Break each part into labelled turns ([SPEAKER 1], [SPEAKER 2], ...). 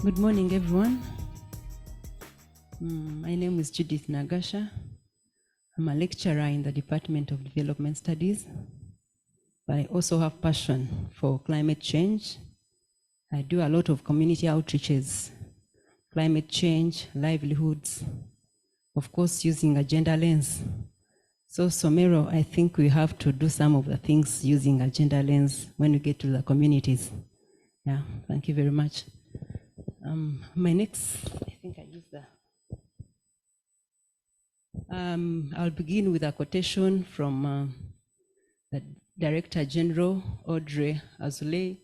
[SPEAKER 1] Good morning, everyone. My name is Judith Nagasha. I'm a lecturer in the Department of Development Studies, but I also have passion for climate change. I do a lot of community outreaches, climate change, livelihoods, of course, using a gender lens. So, Somero, I think we have to do some of the things using a gender lens when we get to the communities. Yeah, thank you very much. My next, I think I used that. I'll begin with a quotation from the Director General, Audrey Azoulay,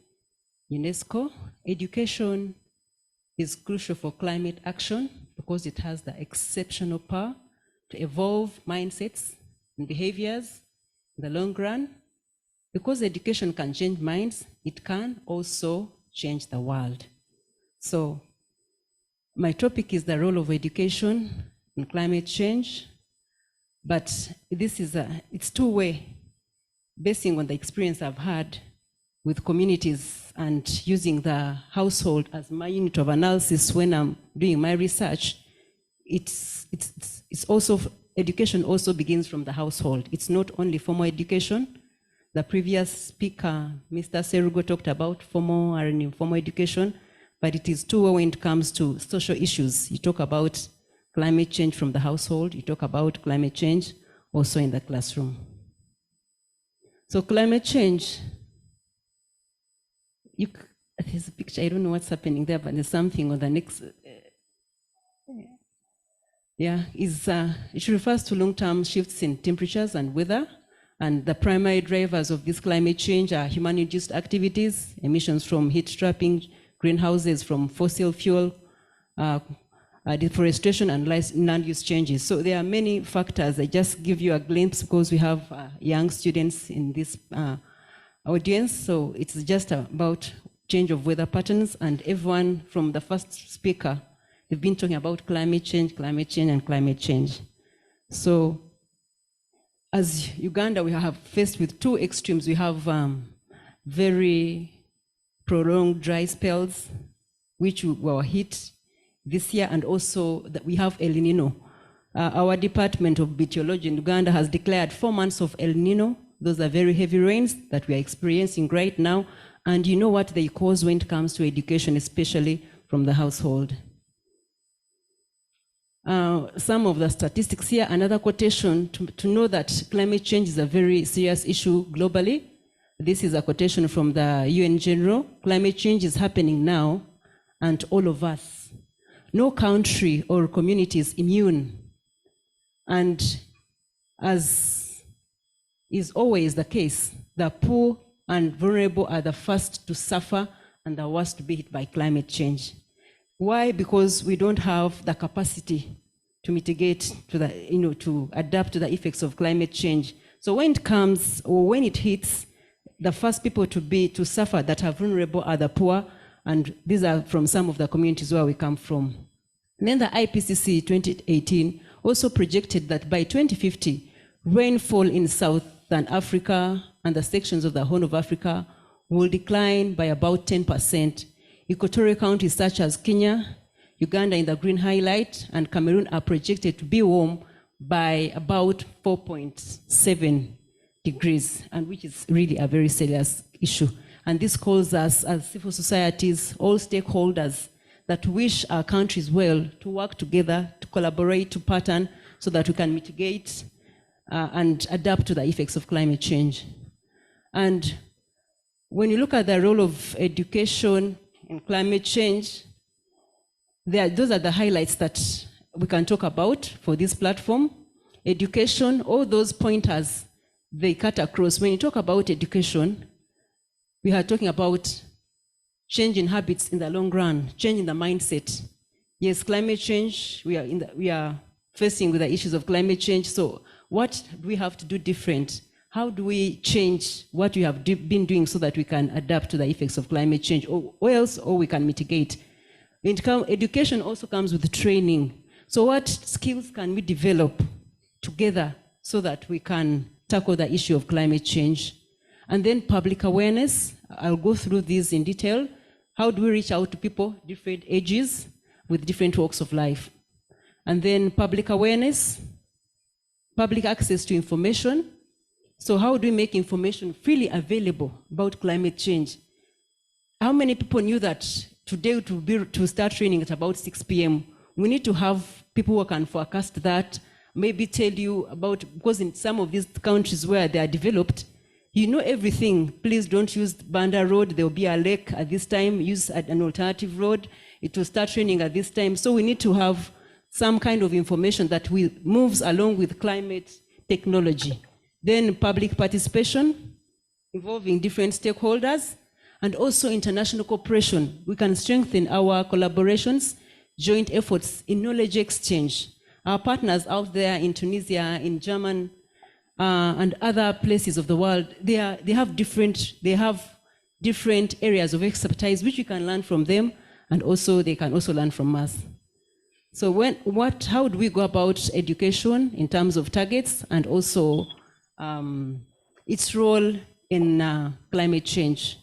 [SPEAKER 1] UNESCO. Education is crucial for climate action because it has the exceptional power to evolve mindsets and behaviors in the long run. Because education can change minds, it can also change the world. So my topic is the role of education in climate change, but this is it's two-way, basing on the experience I've had with communities and using the household as my unit of analysis when I'm doing my research. It's also, education also begins from the household. It's not only formal education. The previous speaker, Mr. Serugo, talked about formal and informal education, but it is two when it comes to social issues. You talk about climate change from the household, you talk about climate change also in the classroom. So climate change, there's a picture, I don't know what's happening there, but there's something on the next, it refers to long-term shifts in temperatures and weather, and the primary drivers of this climate change are human-induced activities, emissions from heat trapping, greenhouses from fossil fuel, deforestation and land use changes. So there are many factors. I just give you a glimpse because we have young students in this audience. So it's just about change of weather patterns, and everyone from the first speaker, they've been talking about climate change, and climate change. So as Uganda, we have faced with two extremes. We have very prolonged dry spells, which were hit this year, and also that we have El Nino. Our Department of Meteorology in Uganda has declared 4 months of El Nino. Those are very heavy rains that we are experiencing right now. And you know what they cause when it comes to education, especially from the household. Some of the statistics here, another quotation to know that climate change is a very serious issue globally. This is a quotation from the UN General. Climate change is happening now, and all of us. No country or community is immune. And as is always the case, the poor and vulnerable are the first to suffer and the worst to be hit by climate change. Why? Because we don't have the capacity to mitigate, to adapt to the effects of climate change. So when it comes, or when it hits, the first people to suffer that are vulnerable are the poor, and these are from some of the communities where we come from. And then the IPCC 2018 also projected that by 2050, rainfall in Southern Africa and the sections of the Horn of Africa will decline by about 10%. Equatorial countries such as Kenya, Uganda in the green highlight, and Cameroon are projected to be warm by about 4.7 degrees, and which is really a very serious issue. And this calls us as civil societies, all stakeholders that wish our countries well, to work together, to collaborate, to pattern, so that we can mitigate and adapt to the effects of climate change. And when you look at the role of education in climate change, those are the highlights that we can talk about for this platform. Education, all those pointers, they cut across. When you talk about education, we are talking about change in habits in the long run, change in the mindset. Yes, climate change, we are facing with the issues of climate change. So what do we have to do different? How do we change what we have been doing so that we can adapt to the effects of climate change, or we can mitigate? Education also comes with training. So what skills can we develop together so that we can tackle the issue of climate change? And then public awareness, I'll go through these in detail. How do we reach out to people, different ages, with different walks of life? And then public awareness, public access to information. So how do we make information freely available about climate change? How many people knew that today to start training at about 6 p.m.? We need to have people who can forecast that, maybe tell you about, because in some of these countries where they are developed, you know everything. Please don't use Banda Road. There will be a lake at this time. Use an alternative road. It will start raining at this time. So we need to have some kind of information that moves along with climate technology. Then public participation involving different stakeholders, and also international cooperation. We can strengthen our collaborations, joint efforts in knowledge exchange. Our partners out there in Tunisia, in Germany, and other places of the world, they have different areas of expertise which we can learn from them, and also they can also learn from us. So how do we go about education in terms of targets and also its role in climate change?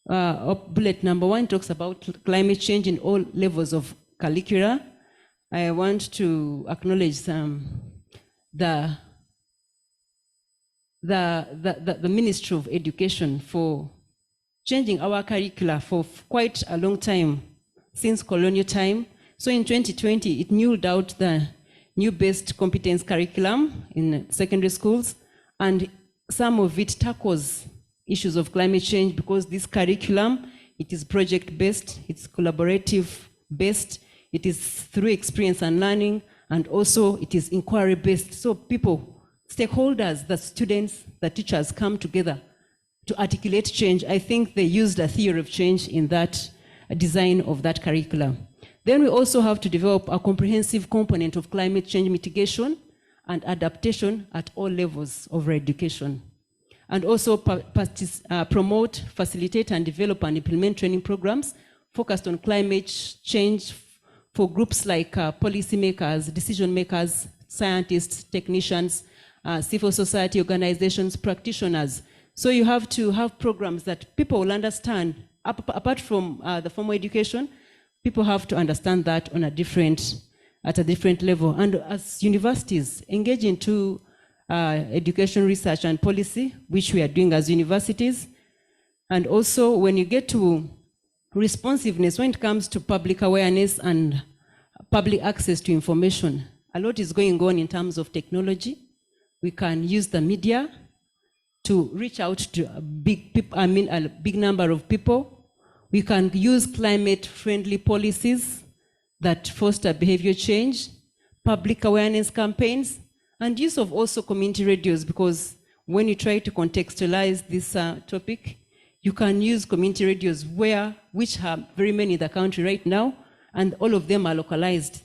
[SPEAKER 1] Bullet number 1 talks about climate change in all levels of curricula. I want to acknowledge the Ministry of Education for changing our curricula for quite a long time, since colonial time. So in 2020, it rolled out the new based competence curriculum in secondary schools, and some of it tackles issues of climate change, because this curriculum, it is project-based, it's collaborative-based, it is through experience and learning, and also it is inquiry-based. So people, stakeholders, the students, the teachers come together to articulate change. I think they used a theory of change in that design of that curriculum. Then we also have to develop a comprehensive component of climate change mitigation and adaptation at all levels of our education. And also promote, facilitate, and develop and implement training programs focused on climate change for groups like policymakers, decision makers, scientists, technicians, civil society organizations, practitioners. So you have to have programs that people will understand. Apart from the formal education, people have to understand that at a different level. And as universities engage into education research and policy, which we are doing as universities. And also when you get to responsiveness, when it comes to public awareness and public access to information, a lot is going on in terms of technology. We can use the media to reach out to a big number of people. We can use climate-friendly policies that foster behavior change, public awareness campaigns, and use of also community radios, because when you try to contextualize this topic, you can use community radios which are very many in the country right now, and all of them are localized.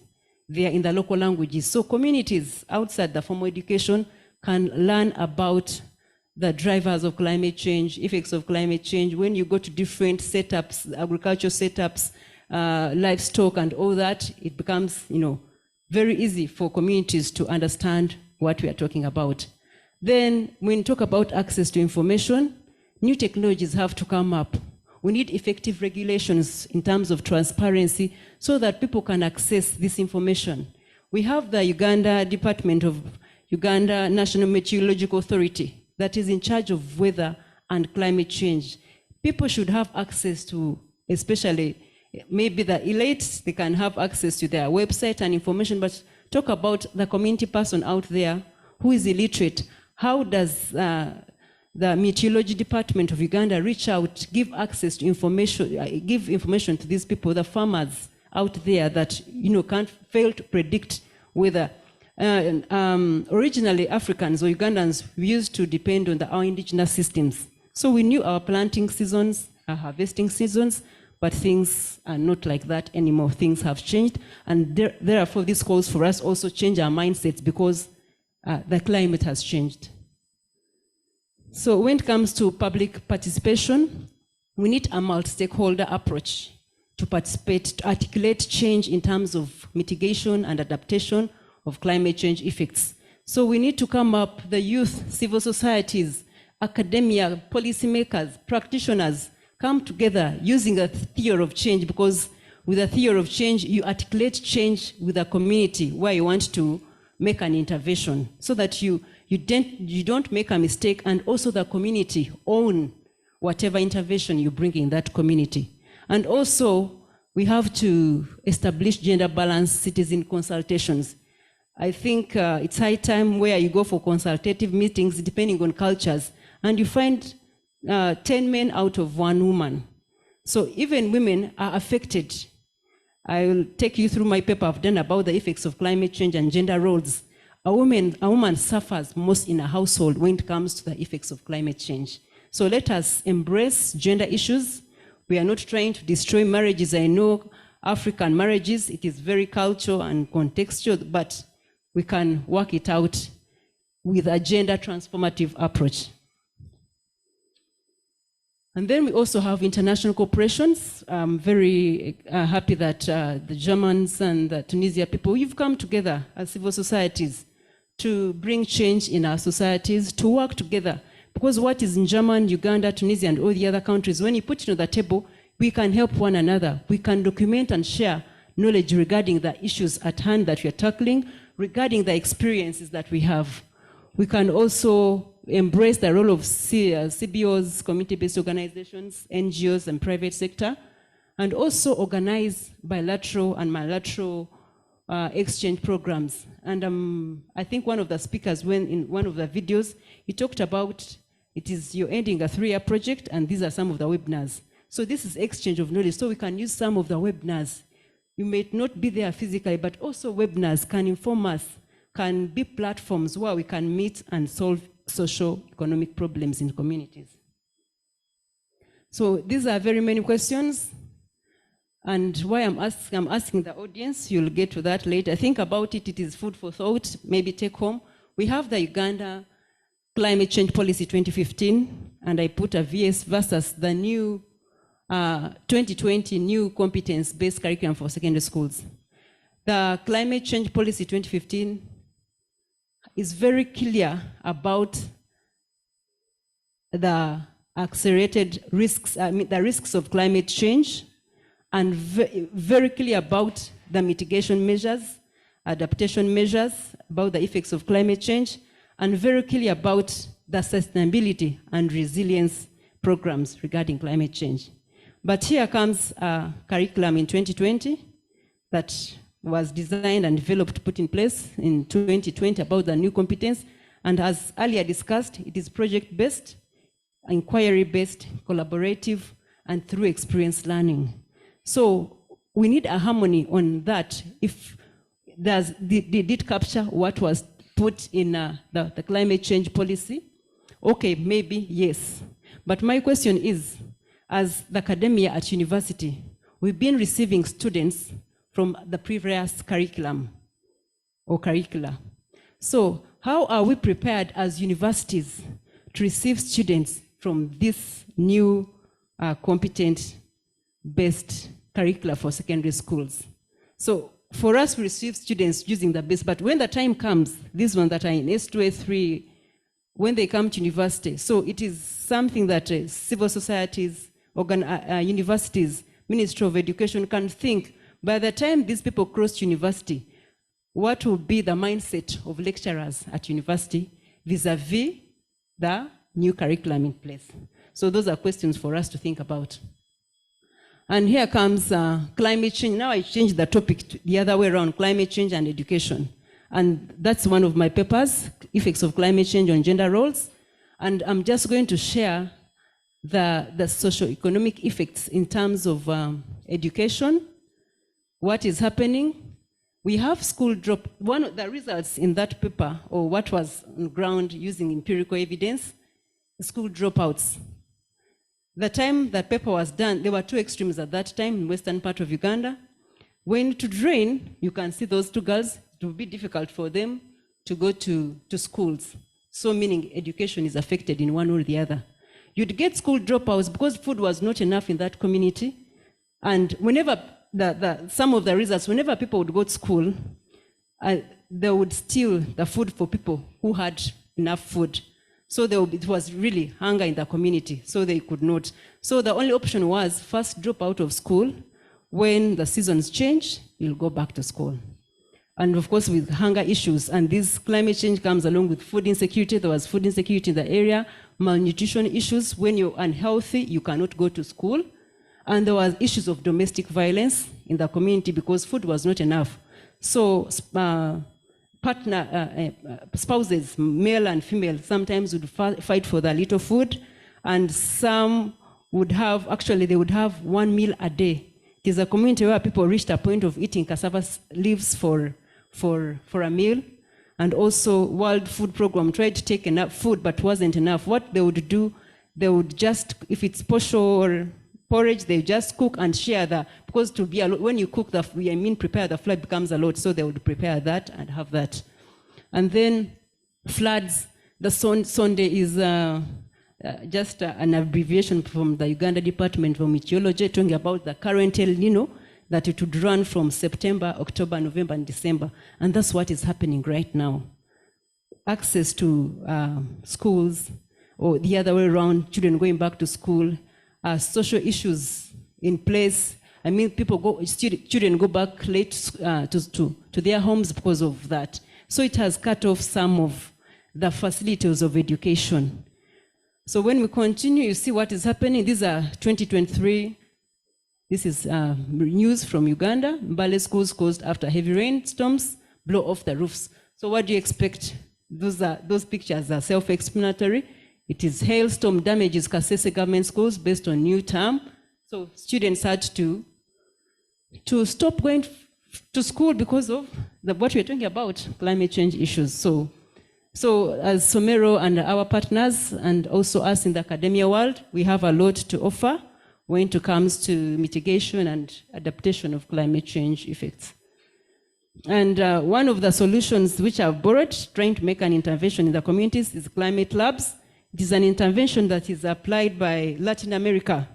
[SPEAKER 1] They are in the local languages. So communities outside the formal education can learn about the drivers of climate change, effects of climate change. When you go to different setups, agricultural setups, livestock and all that, it becomes, very easy for communities to understand what we are talking about. Then when we talk about access to information, new technologies have to come up. We need effective regulations in terms of transparency so that people can access this information. We have the Uganda National Meteorological Authority that is in charge of weather and climate change. People should have access to, especially maybe the elites, they can have access to their website and information, but talk about the community person out there who is illiterate. How does the Meteorology Department of Uganda reach out, give access to information, give information to these people, the farmers out there that can't fail to predict weather? Originally, Africans or Ugandans, we used to depend on our indigenous systems. So we knew our planting seasons, our harvesting seasons, but things are not like that anymore. Things have changed, and therefore this calls for us also change our mindsets, because the climate has changed. So when it comes to public participation, we need a multi-stakeholder approach to participate, to articulate change in terms of mitigation and adaptation of climate change effects. So we need to come up, the youth, civil societies, academia, policymakers, practitioners come together using a theory of change, because with a theory of change, you articulate change with a community where you want to make an intervention, so that you don't make a mistake, and also the community own whatever intervention you bring in that community. And also, we have to establish gender balanced citizen consultations. I think it's high time where you go for consultative meetings, depending on cultures, and you find 10 men out of 1 woman. So even women are affected. I will take you through my paper I've done about the effects of climate change and gender roles. A woman suffers most in a household when it comes to the effects of climate change. So let us embrace gender issues. We are not trying to destroy marriages. I know African marriages, it is very cultural and contextual, but we can work it out with a gender transformative approach. And then we also have international cooperations. I'm very happy that the Germans and the Tunisia people, you've come together as civil societies to bring change in our societies, to work together. Because what is in Germany, Uganda, Tunisia, and all the other countries, when you put it on the table, we can help one another. We can document and share knowledge regarding the issues at hand that we are tackling, regarding the experiences that we have. We can also embrace the role of CBOs, community-based organizations, NGOs, and private sector, and also organize bilateral and multilateral exchange programs. And I think one of the speakers, when in one of the videos, he talked about you're ending a 3-year project, and these are some of the webinars. So this is exchange of knowledge. So we can use some of the webinars. You may not be there physically, but also webinars can inform us, can be platforms where we can meet and solve social economic problems in communities. So these are very many questions. And why I'm asking the audience, you'll get to that later. Think about it, it is food for thought, maybe take home. We have the Uganda Climate Change Policy 2015, and I put a VS versus the new 2020 new competence-based curriculum for secondary schools. The Climate Change Policy 2015 is very clear about the accelerated risks, the risks of climate change, and very clear about the mitigation measures, adaptation measures, about the effects of climate change, and very clear about the sustainability and resilience programs regarding climate change. But here comes a curriculum in 2020 that was designed and developed, put in place in 2020 about the new competence. And as earlier discussed, it is project-based, inquiry-based, collaborative, and through experience learning. So we need a harmony on that. If they did capture what was put in the climate change policy, okay, maybe yes. But my question is, as the academia at university, we've been receiving students from the previous curriculum or curricula. So how are we prepared as universities to receive students from this new competent-based curricula for secondary schools? So for us, we receive students using the base, but when the time comes, these ones that are in S2, S3, when they come to university, so it is something that civil societies, universities, Ministry of Education can think, by the time these people cross university, what will be the mindset of lecturers at university vis-a-vis the new curriculum in place? So those are questions for us to think about. And here comes climate change. Now I changed the topic to the other way around, climate change and education. And that's one of my papers, Effects of Climate Change on Gender Roles. And I'm just going to share the socio-economic effects in terms of education, what is happening. We have school drop. One of the results in that paper, or what was on ground using empirical evidence, school dropouts. The time that paper was done, there were 2 extremes at that time in western part of Uganda. When to drain, you can see those 2 girls, it would be difficult for them to go to schools. So meaning education is affected in one or the other. You'd get school dropouts because food was not enough in that community. And whenever some of the results, whenever people would go to school, they would steal the food for people who had enough food. So it was really hunger in the community, so they could not. So the only option was first drop out of school. When the seasons change, you'll go back to school. And of course, with hunger issues, and this climate change comes along with food insecurity. There was food insecurity in the area, malnutrition issues. When you're unhealthy, you cannot go to school. And there was issues of domestic violence in the community because food was not enough. So spouses, male and female, sometimes would fight for the little food, and some would have, actually they would have 1 meal a day. It is a community where people reached a point of eating cassava leaves for a meal. And also World Food Program tried to take enough food, but wasn't enough. What they would do, they would just, if it's posho or porridge, they just cook and share that, because to be a lot, when you cook prepare the flour, becomes a lot, so they would prepare that and have that. And then floods, the Sonde is just an abbreviation from the Uganda Department of Meteorology, talking about the current El Nino, that it would run from September, October, November, and December. And that's what is happening right now. Access to schools, or the other way around, children going back to school, social issues in place. I mean, children go back late to their homes because of that. So it has cut off some of the facilities of education. So when we continue, you see what is happening. These are 2023. This is news from Uganda. Mbale schools closed after heavy rainstorms blow off the roofs. So what do you expect? Those pictures are self-explanatory. It is hailstorm damages Kasese government schools based on new term. So students had to stop going to school because of what we're talking about, climate change issues. So as Somero and our partners, and also us in the academia world, we have a lot to offer when it comes to mitigation and adaptation of climate change effects. And one of the solutions which I've borrowed, trying to make an intervention in the communities, is climate labs. It is an intervention that is applied by Latin America,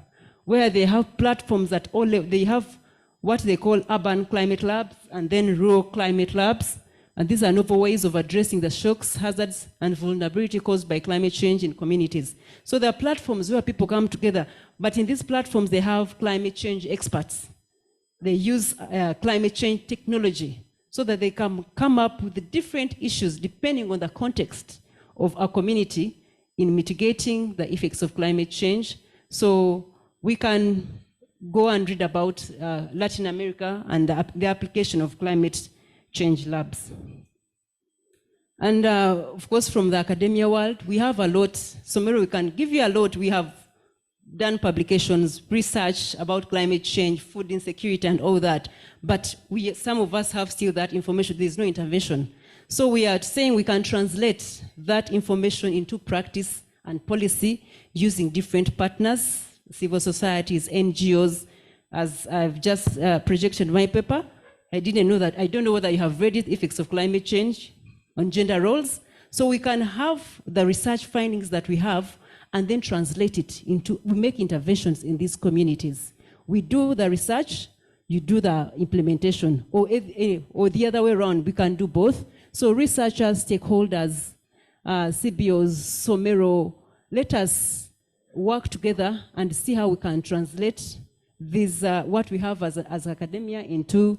[SPEAKER 1] where they have platforms at all levels. They have what they call urban climate labs and then rural climate labs. And these are novel ways of addressing the shocks, hazards, and vulnerability caused by climate change in communities. So there are platforms where people come together, but in these platforms they have climate change experts. They use climate change technology so that they can come up with the different issues depending on the context of our community in mitigating the effects of climate change. So we can go and read about Latin America and the application of climate change labs. And of course, from the academia world, we have a lot. Somero, we can give you a lot. We have done publications, research about climate change, food insecurity, and all that. But some of us have still that information. There's no intervention. So we are saying we can translate that information into practice and policy using different partners, civil societies, NGOs. As I've just projected my paper, I didn't know that. I don't know whether you have read it, Effects of Climate Change on Gender Roles. So we can have the research findings that we have and then translate it into, we make interventions in these communities. We do the research, you do the implementation, or the other way around, we can do both. So researchers, stakeholders, CBOs, Somero, let us work together and see how we can translate these, what we have as academia into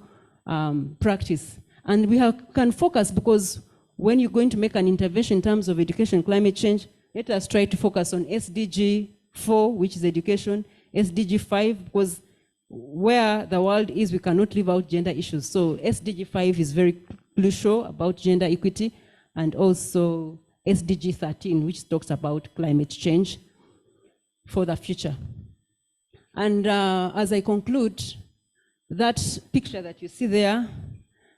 [SPEAKER 1] practice. And we can focus, because when you're going to make an intervention in terms of education, climate change, let us try to focus on SDG 4, which is education, SDG 5, because where the world is, we cannot leave out gender issues. So SDG 5 is very crucial about gender equity, and also SDG 13, which talks about climate change for the future. And as I conclude, that picture that you see there,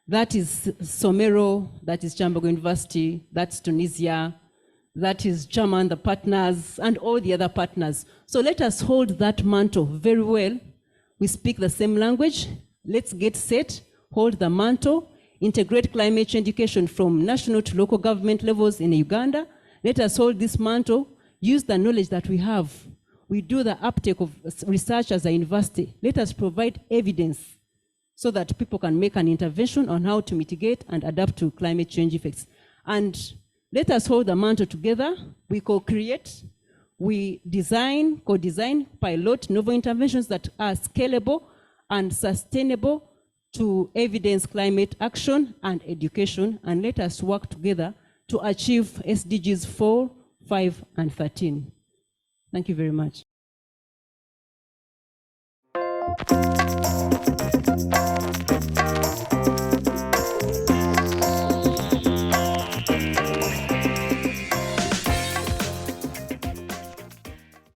[SPEAKER 1] that is Somero, that is Kyambogo University, that's Tunisia, that is German, the partners, and all the other partners. So let us hold that mantle very well. We speak the same language. Let's get set, hold the mantle, integrate climate change education from national to local government levels in Uganda. Let us hold this mantle, use the knowledge that we have. We do the uptake of research as a university. Let us provide evidence so that people can make an intervention on how to mitigate and adapt to climate change effects. And Let us hold the mantle together. We co-create, we design, co-design, pilot novel interventions that are scalable and sustainable to evidence climate action and education, and let us work together to achieve SDGs 4, 5, and 13. Thank you very much.